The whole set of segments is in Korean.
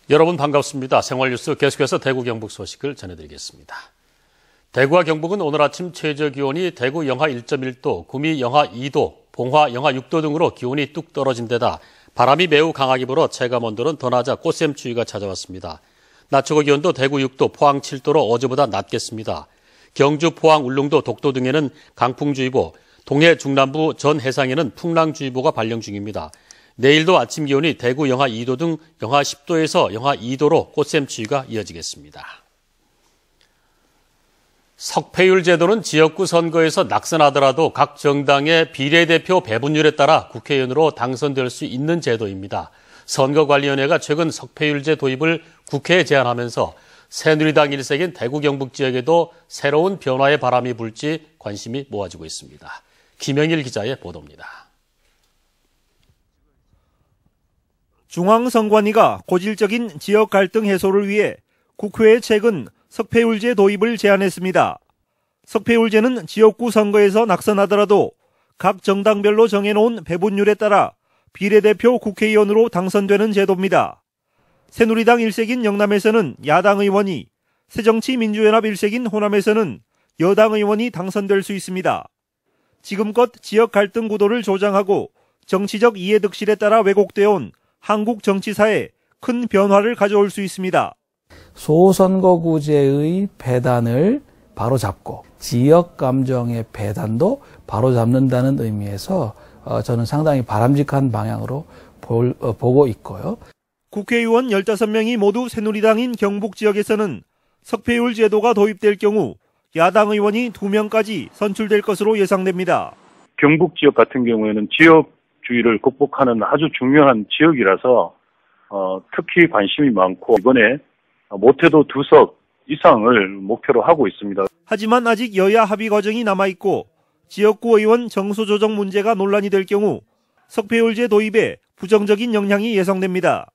여러분 반갑습니다. 생활뉴스 계속해서 대구 경북 소식을 전해드리겠습니다. 대구와 경북은 오늘 아침 최저기온이 대구 영하 1.1도, 구미 영하 2도, 봉화 영하 6도 등으로 기온이 뚝 떨어진 데다 바람이 매우 강하게 불어 체감온도는 더 낮아 꽃샘추위가 찾아왔습니다. 낮 최고 기온도 대구 6도, 포항 7도로 어제보다 낮겠습니다. 경주, 포항, 울릉도, 독도 등에는 강풍주의보, 동해 중남부 전 해상에는 풍랑주의보가 발령 중입니다. 내일도 아침 기온이 대구 영하 2도 등 영하 10도에서 영하 2도로 꽃샘추위가 이어지겠습니다. 석패율 제도는 지역구 선거에서 낙선하더라도 각 정당의 비례대표 배분율에 따라 국회의원으로 당선될 수 있는 제도입니다. 선거관리위원회가 최근 석패율제 도입을 국회에 제안하면서 새누리당 일색인 대구 경북 지역에도 새로운 변화의 바람이 불지 관심이 모아지고 있습니다. 김영일 기자의 보도입니다. 중앙선관위가 고질적인 지역 갈등 해소를 위해 국회에 최근 석패율제 도입을 제안했습니다. 석패율제는 지역구 선거에서 낙선하더라도 각 정당별로 정해놓은 배분율에 따라 비례대표 국회의원으로 당선되는 제도입니다. 새누리당 일색인 영남에서는 야당 의원이, 새정치민주연합 일색인 호남에서는 여당 의원이 당선될 수 있습니다. 지금껏 지역 갈등 구도를 조장하고 정치적 이해득실에 따라 왜곡되어 온 한국 정치사에 큰 변화를 가져올 수 있습니다. 소선거구제의 배단을 바로잡고 지역 감정의 배단도 바로잡는다는 의미에서 저는 상당히 바람직한 방향으로 보고 있고요. 국회의원 15명이 모두 새누리당인 경북 지역에서는 석패율 제도가 도입될 경우 야당 의원이 2명까지 선출될 것으로 예상됩니다. 경북 지역 같은 경우에는 지역주의를 극복하는 아주 중요한 지역이라서 특히 관심이 많고 이번에 못해도 2석 이상을 목표로 하고 있습니다. 하지만 아직 여야 합의 과정이 남아있고 지역구 의원 정수 조정 문제가 논란이 될 경우 석패율제 도입에 부정적인 영향이 예상됩니다.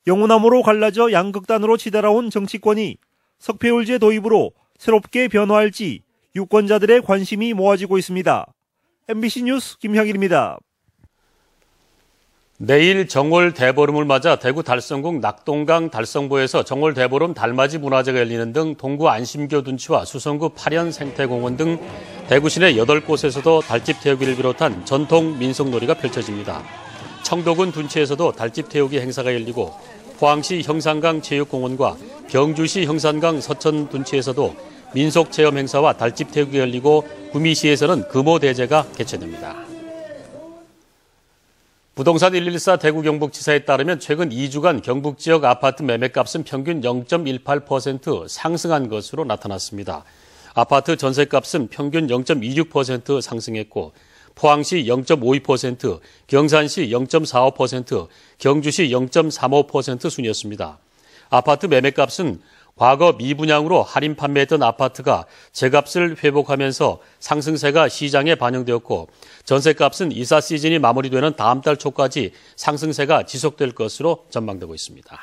영호남으로 갈라져 양극단으로 치달아온 정치권이 석패율제 도입으로 새롭게 변화할지 유권자들의 관심이 모아지고 있습니다. MBC 뉴스 김형일입니다. 내일 정월 대보름을 맞아 대구 달성군 낙동강 달성보에서 정월 대보름 달맞이 문화제가 열리는 등 동구 안심교 둔치와 수성구 파련 생태공원 등 대구 시내 8곳에서도 달집 태우기를 비롯한 전통 민속놀이가 펼쳐집니다. 청도군 둔치에서도 달집 태우기 행사가 열리고 포항시 형산강 체육공원과 경주시 형산강 서천 둔치에서도 민속체험 행사와 달집 태우기가 열리고 구미시에서는 금오대제가 개최됩니다. 부동산 114 대구 경북지사에 따르면 최근 2주간 경북 지역 아파트 매매값은 평균 0.18% 상승한 것으로 나타났습니다. 아파트 전세값은 평균 0.26% 상승했고 포항시 0.52%, 경산시 0.45%, 경주시 0.35% 순이었습니다. 아파트 매매값은 과거 미분양으로 할인 판매했던 아파트가 제값을 회복하면서 상승세가 시장에 반영되었고 전세값은 이사 시즌이 마무리되는 다음 달 초까지 상승세가 지속될 것으로 전망되고 있습니다.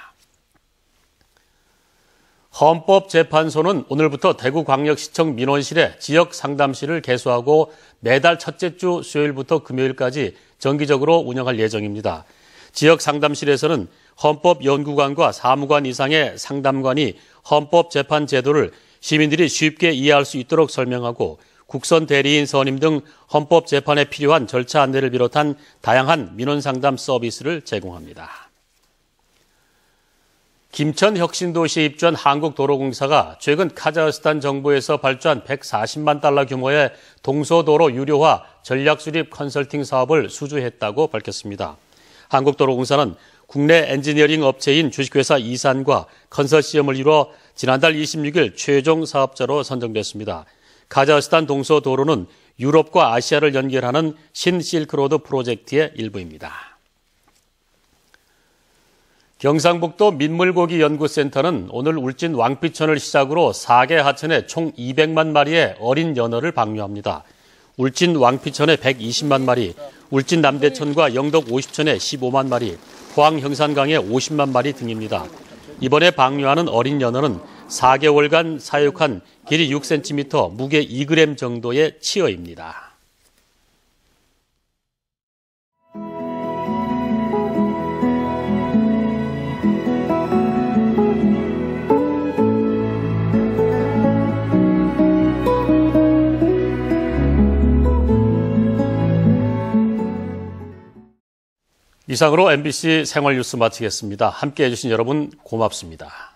헌법재판소는 오늘부터 대구광역시청 민원실에 지역상담실을 개소하고 매달 첫째 주 수요일부터 금요일까지 정기적으로 운영할 예정입니다. 지역상담실에서는 헌법연구관과 사무관 이상의 상담관이 헌법재판 제도를 시민들이 쉽게 이해할 수 있도록 설명하고 국선 대리인 선임 등 헌법재판에 필요한 절차 안내를 비롯한 다양한 민원상담 서비스를 제공합니다. 김천 혁신도시에 입주한 한국도로공사가 최근 카자흐스탄 정부에서 발주한 140만 달러 규모의 동서도로 유료화 전략수립 컨설팅 사업을 수주했다고 밝혔습니다. 한국도로공사는 국내 엔지니어링 업체인 주식회사 이산과 컨소시엄을 이루어 지난달 26일 최종 사업자로 선정됐습니다. 카자흐스탄 동서도로는 유럽과 아시아를 연결하는 신실크로드 프로젝트의 일부입니다. 경상북도 민물고기연구센터는 오늘 울진 왕피천을 시작으로 4개 하천에 총 200만 마리의 어린 연어를 방류합니다. 울진 왕피천에 120만 마리, 울진 남대천과 영덕 50천에 15만 마리, 포항 형산강에 50만 마리 등입니다. 이번에 방류하는 어린 연어는 4개월간 사육한 길이 6cm, 무게 2g 정도의 치어입니다. 이상으로 MBC 생활뉴스 마치겠습니다. 함께해 주신 여러분 고맙습니다.